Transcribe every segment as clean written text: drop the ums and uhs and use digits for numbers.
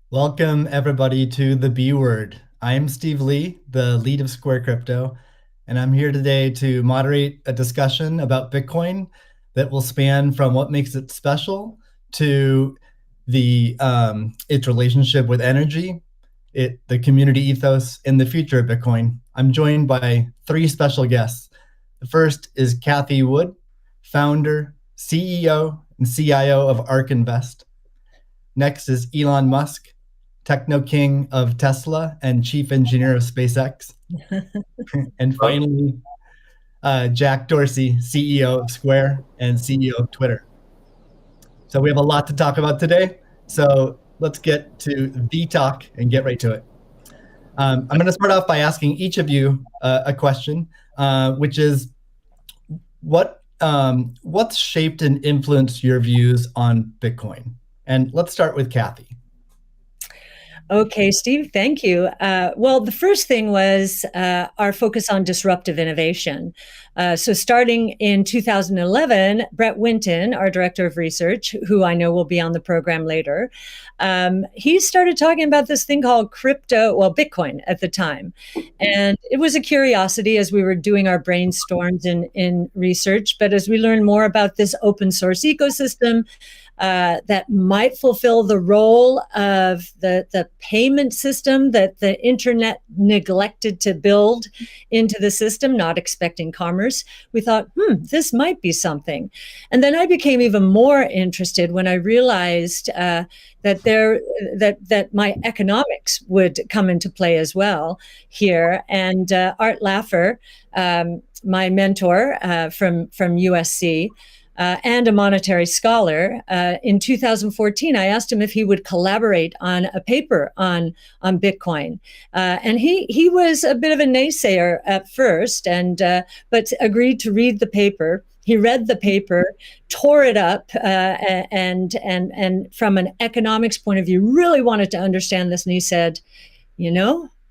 Welcome, everybody, to the B Word. I'm Steve Lee, the lead of Square Crypto, and I'm here today to moderate a discussion about Bitcoin that will span from what makes it special to its relationship with energy, the community ethos, and the future of Bitcoin. I'm joined by three special guests. The first is Kathy Wood, founder, CEO, and CIO of ARK Invest. Next is Elon Musk, techno king of Tesla and chief engineer of SpaceX. And finally, Jack Dorsey, CEO of Square and CEO of Twitter. So we have a lot to talk about today. So let's get to the talk and get right to it. I'm going to start off by asking each of you a question, which is what's shaped and influenced your views on Bitcoin? And let's start with Kathy. Okay, Steve, thank you. Well, the first thing was our focus on disruptive innovation. So starting in 2011, Brett Winton, our director of research, who I know will be on the program later, he started talking about this thing called Bitcoin at the time. And it was a curiosity as we were doing our brainstorms in research. But as we learned more about this open source ecosystem, that might fulfill the role of the payment system that the internet neglected to build into the system, not expecting commerce. We thought, this might be something. And then I became even more interested when I realized that my economics would come into play as well here. And Art Laffer, my mentor from USC, and a monetary scholar. In 2014, I asked him if he would collaborate on a paper on Bitcoin. And he was a bit of a naysayer at first, but agreed to read the paper. He read the paper, tore it up, and from an economics point of view, really wanted to understand this. And he said,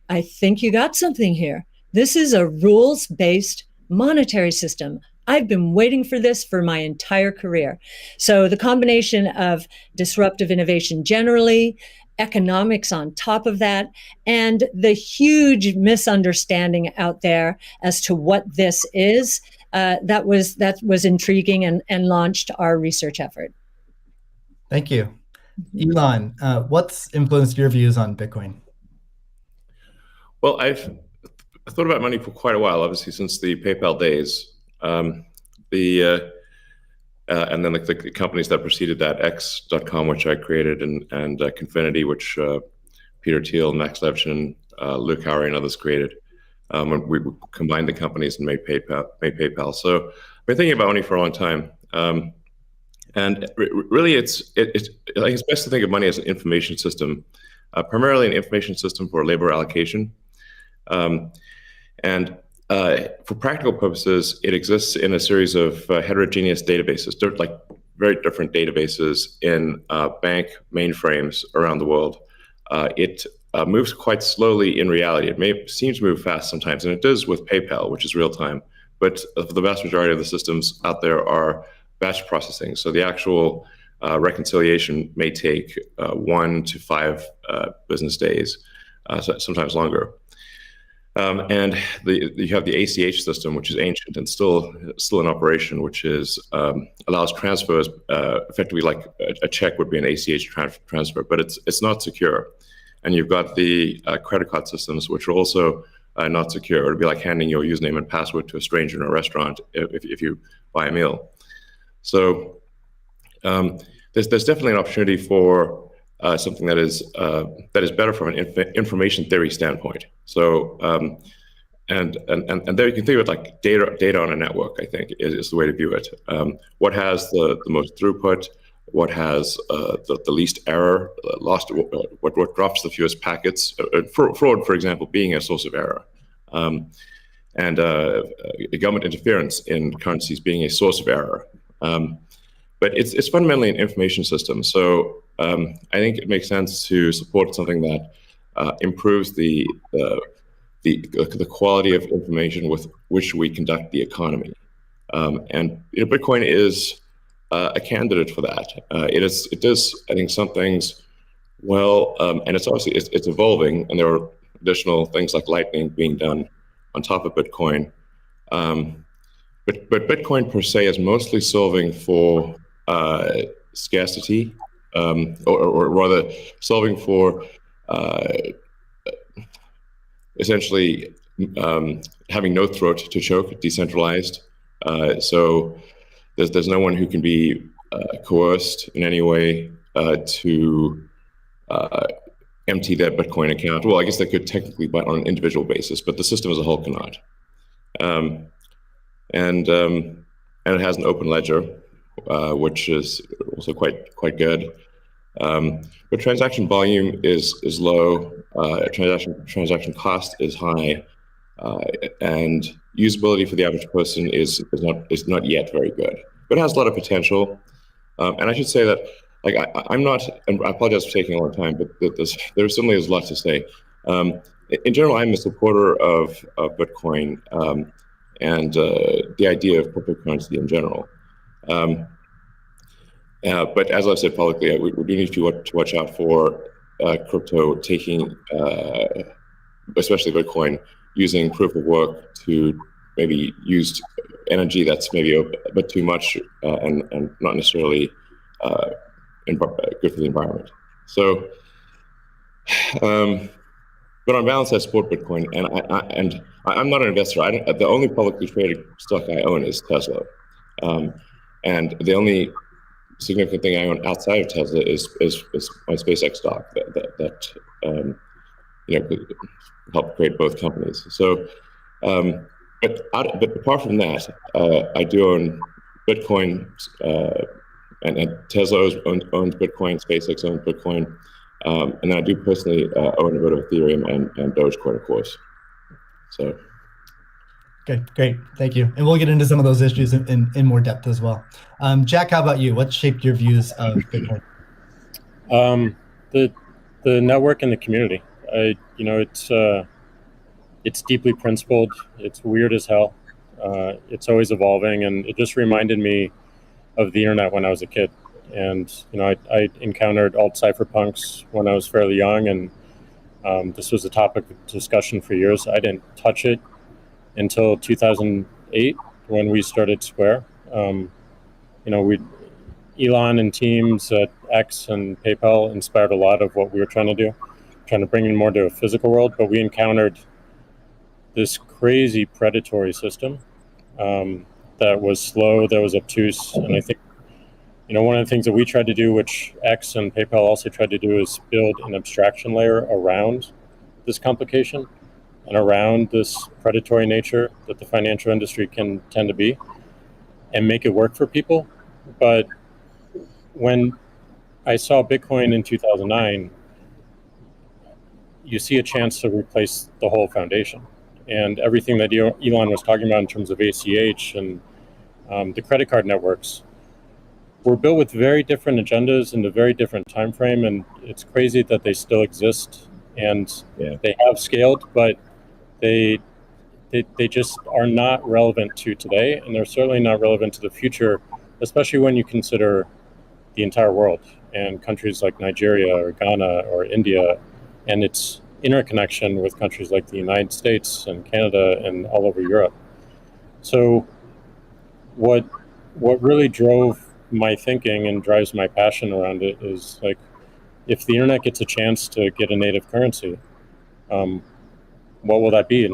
I think you got something here. This is a rules-based monetary system. I've been waiting for this for my entire career. So the combination of disruptive innovation generally, economics on top of that, and the huge misunderstanding out there as to what this is, that was intriguing and launched our research effort. Thank you. Elon, what's influenced your views on Bitcoin? Well, I've thought about money for quite a while, obviously, since the PayPal days. And then the companies that preceded that, X.com, which I created, and Confinity, which Peter Thiel, Max Levchin, Luke Howry, and others created. When we combined the companies and made PayPal. So I've been thinking about money for a long time. And really, it's best to think of money as an information system, primarily an information system for labor allocation. For practical purposes, it exists in a series of heterogeneous databases, like very different databases in bank mainframes around the world. It moves quite slowly in reality. It seems to move fast sometimes, and it does with PayPal, which is real time. But the vast majority of the systems out there are batch processing. So the actual reconciliation may take 1 to 5 business days, sometimes longer. And you have the ACH system, which is ancient and still in operation, which allows transfers effectively like a check would be an ACH transfer, but it's not secure. And you've got the credit card systems, which are also not secure. It would be like handing your username and password to a stranger in a restaurant if you buy a meal. So there's definitely an opportunity for something that is better from an information theory standpoint. So and there you can think of it like data on a network. I think is the way to view it. What has the most throughput? What has the least error? What drops the fewest packets? Fraud, for example, being a source of error, and government interference in currencies being a source of error. But it's fundamentally an information system. So I think it makes sense to support something that improves the quality of information with which we conduct the economy. And Bitcoin is a candidate for that. It does, I think, some things Well, and it's obviously it's evolving, and there are additional things like Lightning being done on top of Bitcoin. But Bitcoin per se is mostly solving for scarcity, or rather solving for essentially having no throat to choke, decentralized. So there's no one who can be coerced in any way to empty their Bitcoin account. Well, I guess they could technically, but on an individual basis, but the system as a whole cannot. Um, and it has an open ledger, which is also quite good. But transaction volume is low. Transaction cost is high, and usability for the average person is not yet very good. But it has a lot of potential. And I should say that, like, I'm not, and I apologize for taking a long time, but there certainly is a lot to say. In general, I'm a supporter of Bitcoin, and the idea of cryptocurrency in general. But as I've said publicly, we do need to watch out for crypto taking, especially Bitcoin, using proof of work to maybe use energy that's maybe a bit too much, and not necessarily good for the environment. So, but on balance, I support Bitcoin, and I'm not an investor. The only publicly traded stock I own is Tesla, and the only significant thing I own outside of Tesla is my SpaceX stock that could help create both companies. So, but apart from that, I do own Bitcoin, and Tesla owns Bitcoin, SpaceX owns Bitcoin, and then I do personally own a bit of Ethereum and Dogecoin, of course. So. Okay, great. Thank you. And we'll get into some of those issues in more depth as well. Jack, how about you? What shaped your views of Bitcoin? The network and the community. It's deeply principled. It's weird as hell. It's always evolving, and it just reminded me of the internet when I was a kid. And I encountered alt cypherpunks when I was fairly young, and this was a topic of discussion for years. I didn't touch it until 2008 when we started Square. Elon and teams at X and PayPal inspired a lot of what we were trying to do, trying to bring in more to a physical world. But we encountered this crazy predatory system that was slow, that was obtuse. And I think, one of the things that we tried to do, which X and PayPal also tried to do, is build an abstraction layer around this complication and around this predatory nature that the financial industry can tend to be, and make it work for people. But when I saw Bitcoin in 2009, you see a chance to replace the whole foundation. And everything that Elon was talking about in terms of ACH and the credit card networks were built with very different agendas in a very different time frame. And it's crazy that they still exist, and they have scaled, but they just are not relevant to today, and they're certainly not relevant to the future, especially when you consider the entire world and countries like Nigeria or Ghana or India, and its interconnection with countries like the United States and Canada and all over Europe. So what really drove my thinking and drives my passion around it is, like, if the internet gets a chance to get a native currency, what will that be?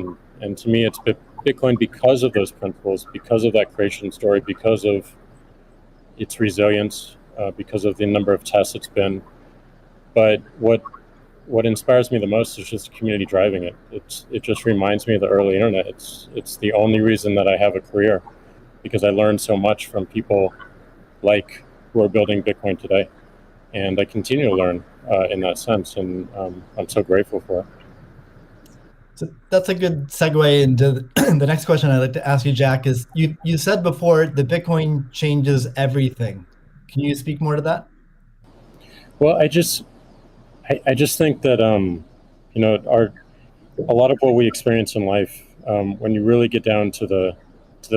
And to me, it's Bitcoin, because of those principles, because of that creation story, because of its resilience, because of the number of tests it's been. But what inspires me the most is just the community driving it. It just reminds me of the early internet. It's the only reason that I have a career, because I learned so much from people like who are building Bitcoin today, and I continue to learn in that sense, and I'm so grateful for it. So that's a good segue into the next question I'd like to ask you, Jack. Is you said before that Bitcoin changes everything. Can you speak more to that? Well, I just think that a lot of what we experience in life, when you really get down to the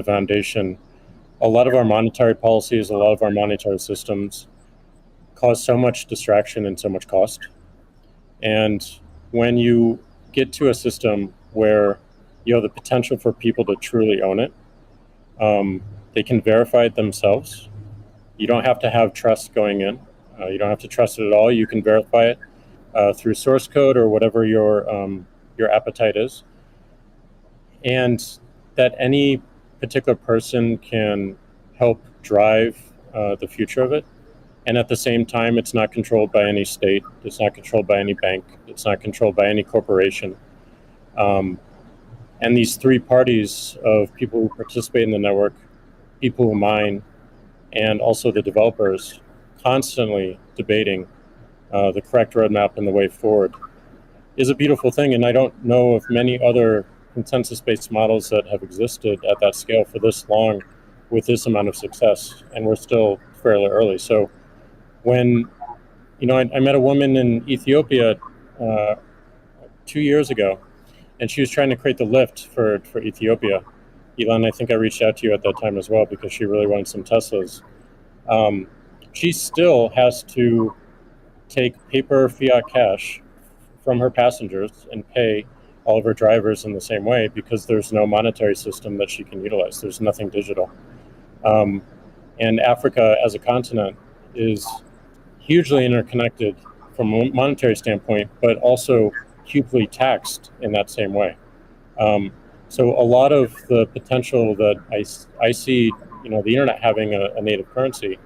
foundation, a lot of our monetary policies, a lot of our monetary systems cause so much distraction and so much cost. And when you get to a system where you have the potential for people to truly own it, they can verify it themselves. You don't have to have trust going in. You don't have to trust it at all. You can verify it through source code or whatever your appetite is, and that any particular person can help drive the future of it. And at the same time, it's not controlled by any state. It's not controlled by any bank. It's not controlled by any corporation. And these three parties of people who participate in the network, people who mine, and also the developers, constantly debating the correct roadmap and the way forward, is a beautiful thing. And I don't know of many other consensus-based models that have existed at that scale for this long with this amount of success. And we're still fairly early. So when, I met a woman in Ethiopia 2 years ago, and she was trying to create the lift for Ethiopia. Elon, I think I reached out to you at that time as well because she really wanted some Teslas. She still has to take paper fiat cash from her passengers and pay all of her drivers in the same way because there's no monetary system that she can utilize. There's nothing digital. And Africa as a continent is hugely interconnected from a monetary standpoint, but also hugely taxed in that same way. So a lot of the potential that I see, the internet having a native currency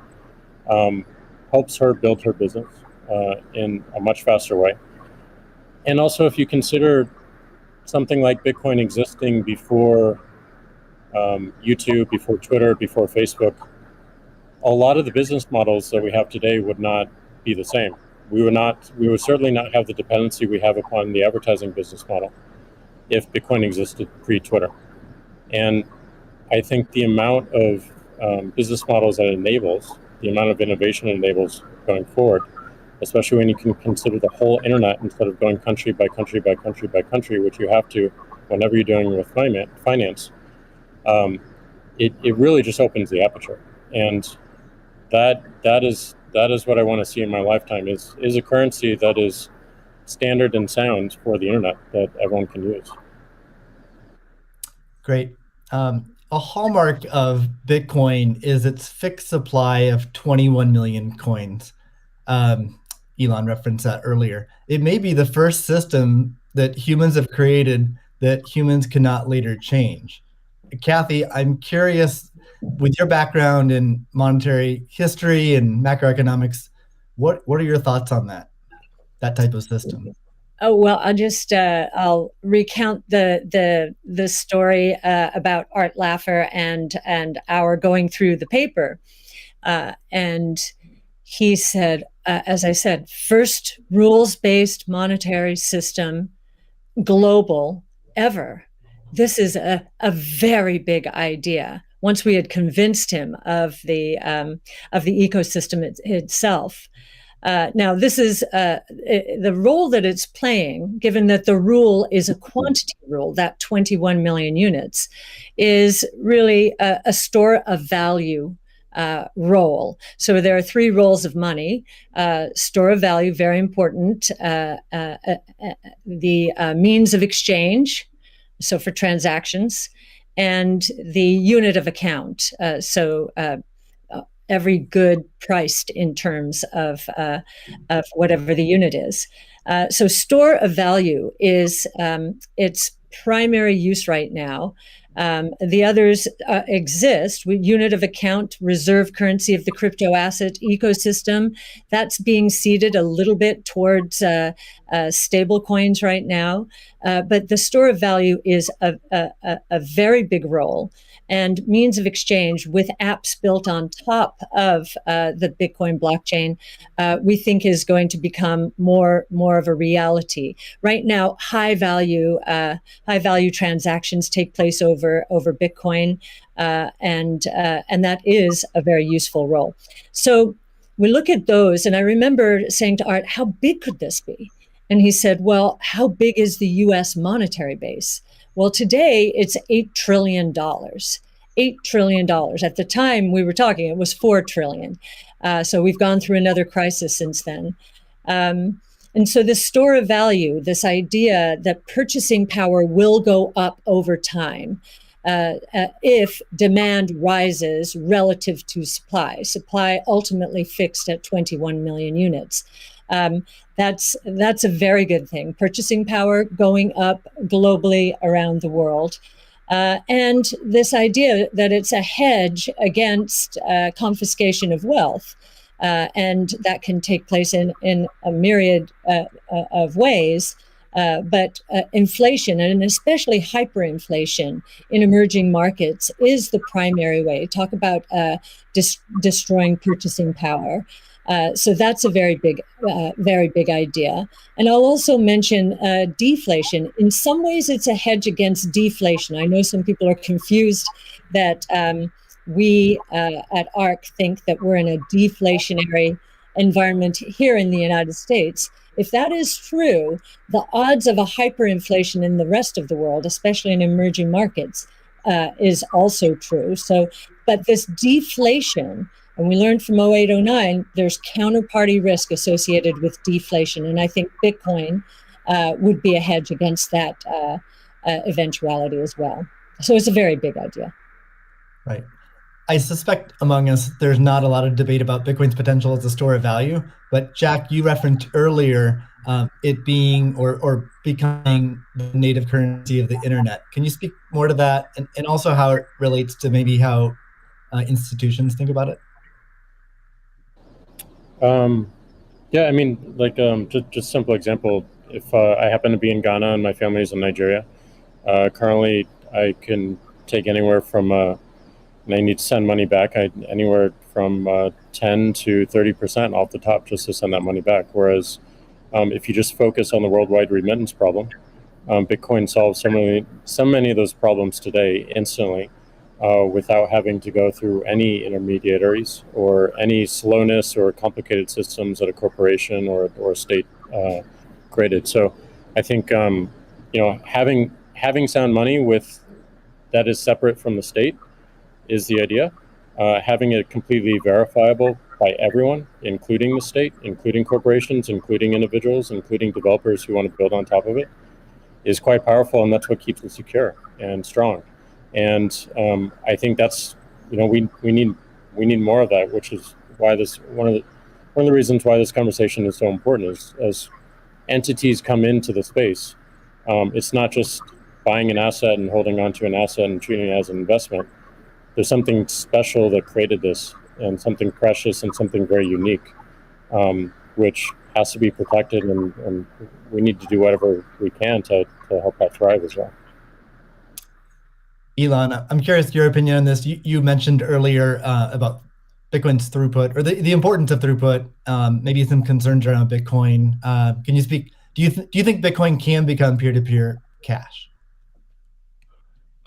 helps her build her business in a much faster way. And also, if you consider something like Bitcoin existing before YouTube, before Twitter, before Facebook, a lot of the business models that we have today would not be the same. We would certainly not have the dependency we have upon the advertising business model if Bitcoin existed pre-Twitter. And I think the amount of business models that it enables, the amount of innovation it enables going forward, especially when you can consider the whole internet instead of going country by country by country by country, which you have to whenever you're dealing with finance, it really just opens the aperture. And that is what I want to see in my lifetime is a currency that is standard and sound for the internet that everyone can use. Great. A hallmark of Bitcoin is its fixed supply of 21 million coins. Elon referenced that earlier. It may be the first system that humans have created that humans cannot later change. Kathy, I'm curious, with your background in monetary history and macroeconomics, what are your thoughts on that type of system? Oh, well, I'll recount the story about Art Laffer and our going through the paper, and he said, as I said, first rules-based monetary system, global ever. This is a very big idea. Once we had convinced him of the ecosystem itself. Now, this is the role that it's playing, given that the rule is a quantity rule, that 21 million units, is really a store of value role. So there are three roles of money. Store of value, very important. The means of exchange, so for transactions, and the unit of account. Every good priced in terms of whatever the unit is. So store of value is its primary use right now. The others exist. Unit of account, reserve currency of the crypto asset ecosystem. That's being seeded a little bit towards stable coins right now. But the store of value is a very big role. And means of exchange with apps built on top of the Bitcoin blockchain, we think is going to become more of a reality. Right now, high value transactions take place over Bitcoin, and that is a very useful role. So we look at those, and I remember saying to Art, "How big could this be?" And he said, "Well, how big is the U.S. monetary base?" Well, today it's $8 trillion. $8 trillion. At the time we were talking, it was $4 trillion. So we've gone through another crisis since then. And so the store of value, this idea that purchasing power will go up over time if demand rises relative to supply. Supply ultimately fixed at 21 million units. That's a very good thing. Purchasing power going up globally around the world. And this idea that it's a hedge against confiscation of wealth. And that can take place in a myriad of ways. But inflation, and especially hyperinflation in emerging markets, is the primary way. Talk about destroying purchasing power. So that's a very big idea. And I'll also mention deflation. In some ways, it's a hedge against deflation. I know some people are confused that we at ARC think that we're in a deflationary environment here in the United States. If that is true, the odds of a hyperinflation in the rest of the world, especially in emerging markets, is also true. So, but this deflation, and we learned from 0809, there's counterparty risk associated with deflation. And I think Bitcoin would be a hedge against that eventuality as well. So it's a very big idea. Right. I suspect among us, there's not a lot of debate about Bitcoin's potential as a store of value. But Jack, you referenced earlier it being or becoming the native currency of the internet. Can you speak more to that, and also how it relates to maybe how institutions think about it? Yeah, I mean, like just simple example. If I happen to be in Ghana and my family is in Nigeria, currently I can take anywhere from and I need to send money back, anywhere from 10 to 30% off the top just to send that money back. Whereas if you just focus on the worldwide remittance problem, Bitcoin solves so many of those problems today instantly without having to go through any intermediaries or any slowness or complicated systems that a corporation or a state created. So I think having sound money that is separate from the state is the idea. Having it completely verifiable by everyone, including the state, including corporations, including individuals, including developers who want to build on top of it, is quite powerful, and that's what keeps it secure and strong. And I think that's we need more of that, which is why one of the reasons why this conversation is so important is as entities come into the space, it's not just buying an asset and holding on to an asset and treating it as an investment. There's something special that created this, and something precious and something very unique, which has to be protected, and we need to do whatever we can to help that thrive as well. Elon, I'm curious your opinion on this. You mentioned earlier about Bitcoin's throughput, or the importance of throughput, maybe some concerns around Bitcoin. Can you speak? Do you think Bitcoin can become peer-to-peer cash?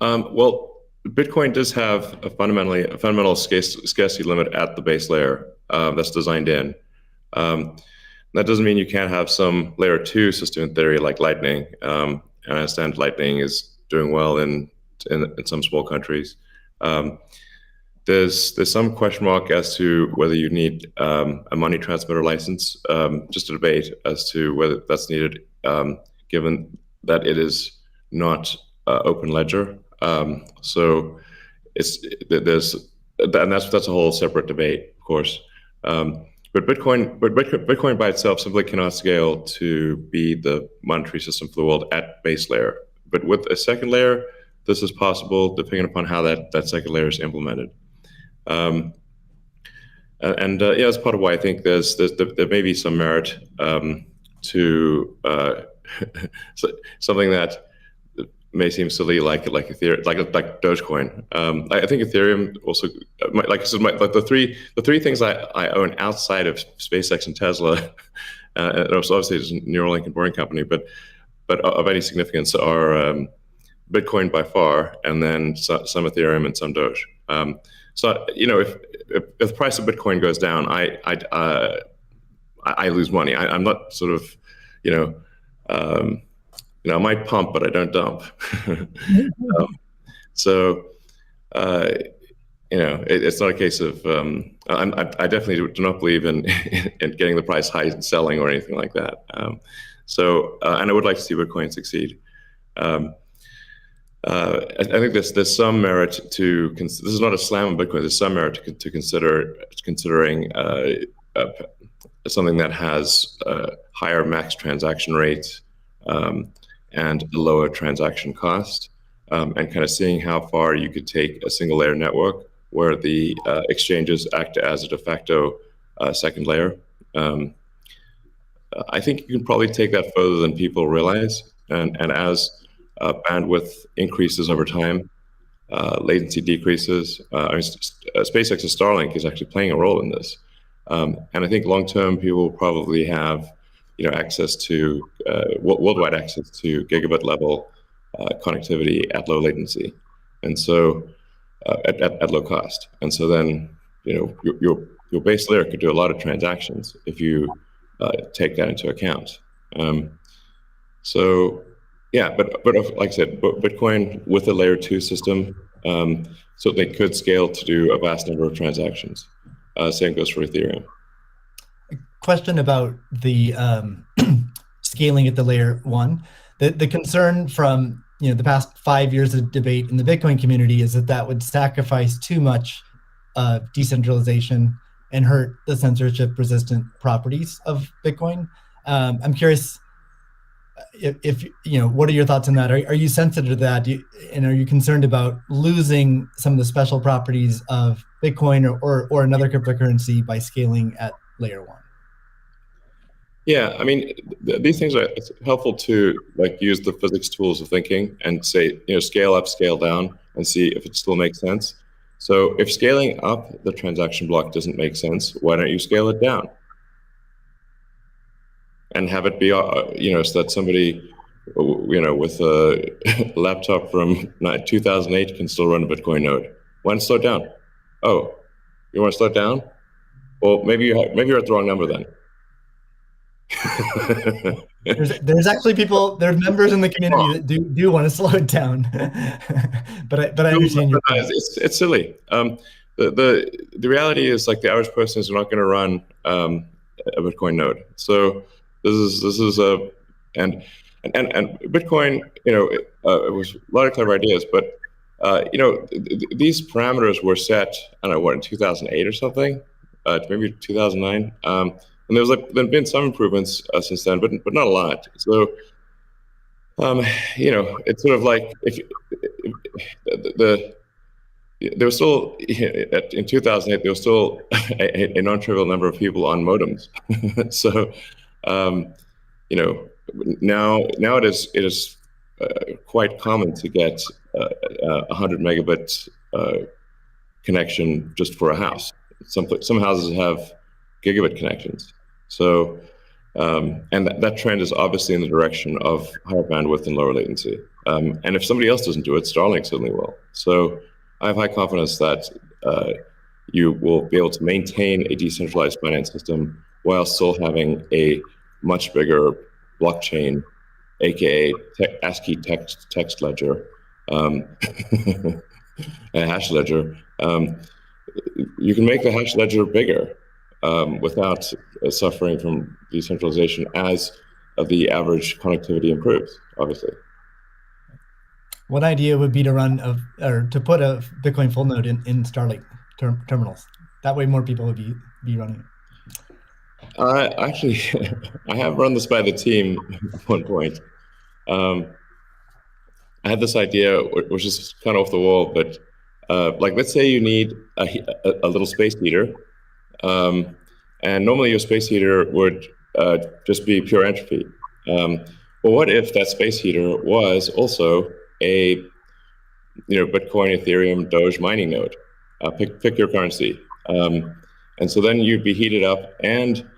Well, Bitcoin does have a fundamental scarcity limit at the base layer that's designed in. That doesn't mean you can't have some layer 2 system in theory like Lightning. And I understand Lightning is doing well in some small countries. There's some question mark as to whether you need a money transmitter license. Just a debate as to whether that's needed, given that it is not open ledger. So that's a whole separate debate, of course. But Bitcoin by itself simply cannot scale to be the monetary system for the world at base layer. But with a second layer, this is possible depending upon how that second layer is implemented. That's part of why I think there may be some merit to something that may seem silly, like Ethereum, like Dogecoin. I think Ethereum also, like I said, the three things I own outside of SpaceX and Tesla, and obviously it's Neuralink and Boring Company, but of any significance are Bitcoin by far, and then some Ethereum and some Doge. So if the price of Bitcoin goes down, I lose money. I'm not sort of I might pump, but I don't dump. it's not a case of I definitely do not believe in in getting the price high and selling or anything like that. And I would like to see Bitcoin succeed. I think there's some merit to this is not a slam on Bitcoin. There's some merit to considering something that has a higher max transaction rate and a lower transaction cost, and kind of seeing how far you could take a single layer network where the exchanges act as a de facto second layer. I think you can probably take that further than people realize, and as bandwidth increases over time, latency decreases. SpaceX's Starlink is actually playing a role in this, and I think long term people will probably have access to worldwide access to gigabit level connectivity at low latency, and so at low cost. And so then your base layer could do a lot of transactions if you take that into account. So yeah, but like I said, Bitcoin with a layer 2 system certainly could scale to do a vast number of transactions. Same goes for Ethereum. Question about the scaling at the layer 1. The concern from the past 5 years of debate in the Bitcoin community is that would sacrifice too much decentralization and hurt the censorship-resistant properties of Bitcoin. I'm curious if what are your thoughts on that? Are you sensitive to that? And are you concerned about losing some of the special properties of Bitcoin or another cryptocurrency by scaling at layer 1? Yeah, I mean, these things are helpful to use the physics tools of thinking and say, scale up, scale down, and see if it still makes sense. So if scaling up the transaction block doesn't make sense, why don't you scale it down? And have it be, so that somebody, with a laptop from 2008 can still run a Bitcoin node. Why not slow it down? Oh, you want to slow it down? Well, maybe you're at the wrong number then. there's actually there's members in the community that do want to slow it down, but I understand your point. It's silly. The reality is the average person is not going to run a Bitcoin node. So this is and Bitcoin. It was a lot of clever ideas, but these parameters were set. I don't know in 2008 or something, maybe 2009. And there's been some improvements since then, but not a lot. So, it's sort of if there was still in 2008 there was still a non-trivial number of people on modems. So, now it is quite common to get 100 megabit connection just for a house. Some houses have gigabit connections. So, and that trend is obviously in the direction of higher bandwidth and lower latency. And if somebody else doesn't do it, Starlink certainly will. So I have high confidence that you will be able to maintain a decentralized finance system while still having a much bigger blockchain, aka ASCII text ledger, a hash ledger. You can make the hash ledger bigger without suffering from decentralization as the average connectivity improves, obviously. One idea would be to to put a Bitcoin full node in Starlink terminals. That way more people would be running it. Actually, I have run this by the team at one point. I had this idea, which is kind of off the wall, but let's say you need a little space heater. And normally your space heater would just be pure entropy. But what if that space heater was also a Bitcoin, Ethereum, Doge mining node? Pick your currency. And so then you'd be heated up, and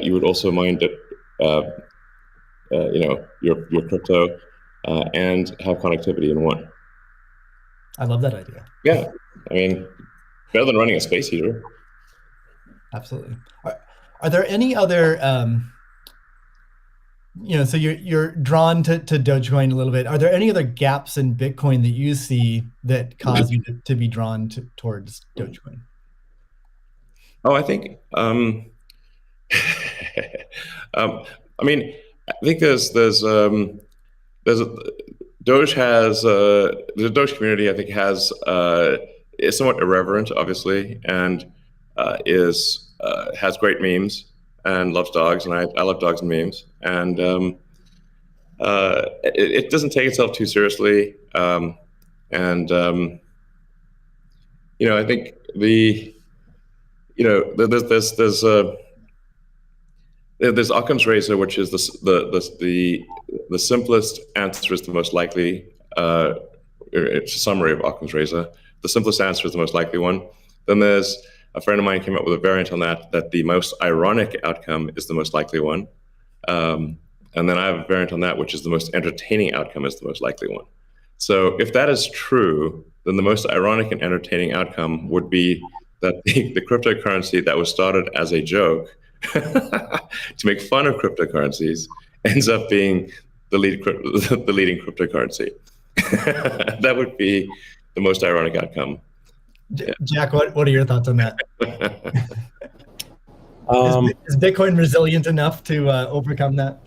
you would also mine your crypto and have connectivity in one. I love that idea. Yeah, I mean, better than running a space heater. Absolutely. Are there any other So you're drawn to Dogecoin a little bit. Are there any other gaps in Bitcoin that you see that cause you to be drawn towards Dogecoin? Oh, I think I mean, I think there's a, Doge has the Doge community. I think is somewhat irreverent, obviously, and is has great memes and loves dogs, and I love dogs and memes, and it doesn't take itself too seriously, and I think there's Occam's razor, which is the simplest answer is the most likely. It's a summary of Occam's razor. The simplest answer is the most likely one. Then there's a friend of mine came up with a variant on that the most ironic outcome is the most likely one. And then I have a variant on that, which is the most entertaining outcome is the most likely one. So if that is true, then the most ironic and entertaining outcome would be that the cryptocurrency that was started as a joke to make fun of cryptocurrencies ends up being the leading cryptocurrency. That would be the most ironic outcome. Jack, what are your thoughts on that? Is Bitcoin resilient enough to overcome that?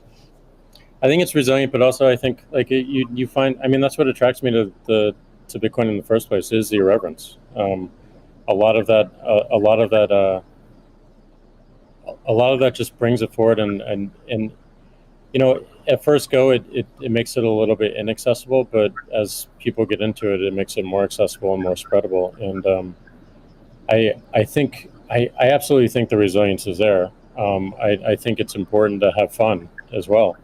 I think it's resilient, but also I think you find. I mean, that's what attracts me to Bitcoin in the first place is the irreverence. A lot of that just brings it forward, and at first go it makes it a little bit inaccessible, but as people get into it, it makes it more accessible and more spreadable. And I absolutely think the resilience is there. I think it's important to have fun as well.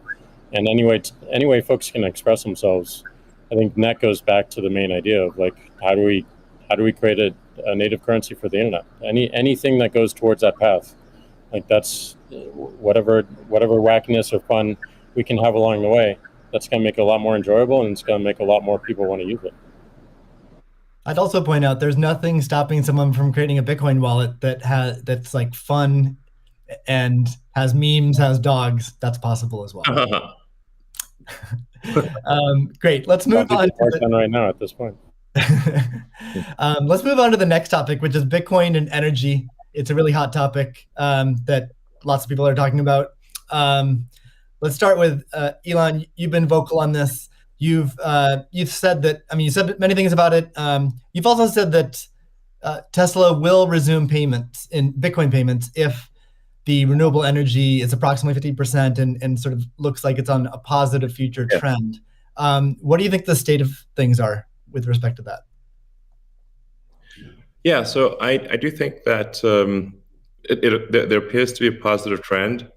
And anyway folks can express themselves. I think that goes back to the main idea of how do we create a native currency for the internet? Anything that goes towards that path, that's whatever wackiness or fun we can have along the way. That's going to make it a lot more enjoyable, and it's going to make a lot more people want to use it. I'd also point out there's nothing stopping someone from creating a Bitcoin wallet that's fun and has memes, has dogs. That's possible as well. Great. Let's move on. Right now at this point. Let's move on to the next topic, which is Bitcoin and energy. It's a really hot topic that lots of people are talking about. Let's start with Elon. You've been vocal on this. You've said that. I mean, you said many things about it. You've also said that Tesla will resume Bitcoin payments if the renewable energy is approximately 50% and sort of looks like it's on a positive future trend. What do you think the state of things are with respect to that? Yeah, so I do think that there appears to be a positive trend.